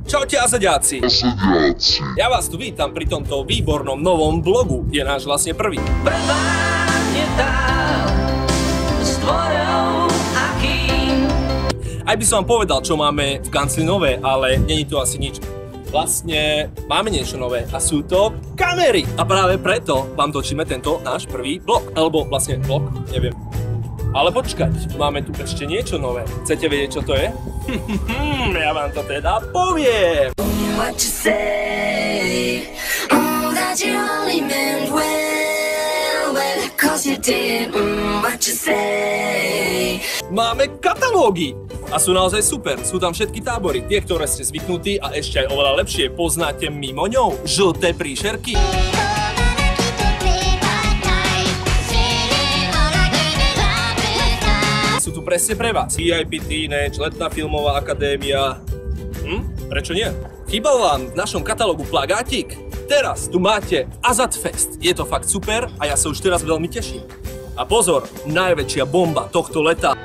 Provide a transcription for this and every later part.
Čaute azaďáci. Ja vás tu vítam pri tomto výbornom novom vlogu. Je náš vlastne prvý. Aj by som vám povedal, čo máme v kancli nové, ale není to asi nič. Vlastne máme niečo nové a sú to kamery. A práve preto vám točíme tento náš prvý vlog. Alebo vlastne vlog, neviem. Ale počkať, máme tu ešte niečo nové. Chcete vedieť, čo to je? Ja vám to teda poviem. Máme katalógy a sú naozaj super. Sú tam všetky tábory, tie, ktoré ste zvyknutí a ešte aj oveľa lepšie poznáte mimo ňou. Žlté príšerky. Sú tu presne pre vás. VIP Teenage, Letná filmová akadémia. Prečo nie? Chýbal vám v našom katalógu plagátik? Teraz tu máte Azadfest. Je to fakt super a ja sa už teraz veľmi teším. A pozor, najväčšia bomba tohto leta.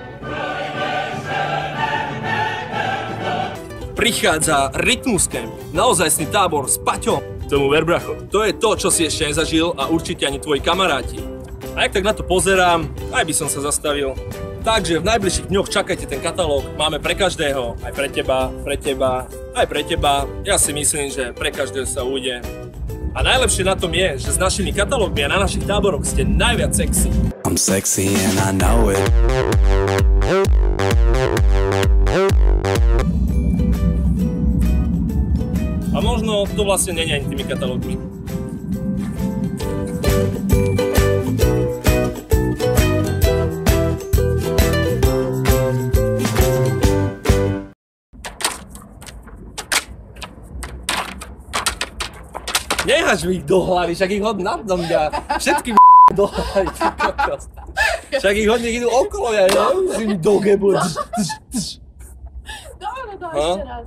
Prichádza Rytmus Camp. Naozajstný tábor s Paťom. Tomu ver, bracho. To je to, čo si ešte nezažil a určite ani tvoji kamaráti. A jak tak na to pozerám, aj by som sa zastavil. Takže v najbližších dňoch čakajte ten katalóg. Máme pre každého, aj pre teba, aj pre teba. Ja si myslím, že pre každého sa ujde. A najlepšie na tom je, že s našimi katalógmi a na našich táboroch ste najviac sexy. I'm sexy and I know it. A možno to vlastne nie je ani tými katalógmi. Nehaž mi ich do hlavy, však ich hod na mňa. Všetky do hlavy, ty kokos. Však ich hodne idú okolo, ja nemusím mi do gebu. Dobre, ešte raz.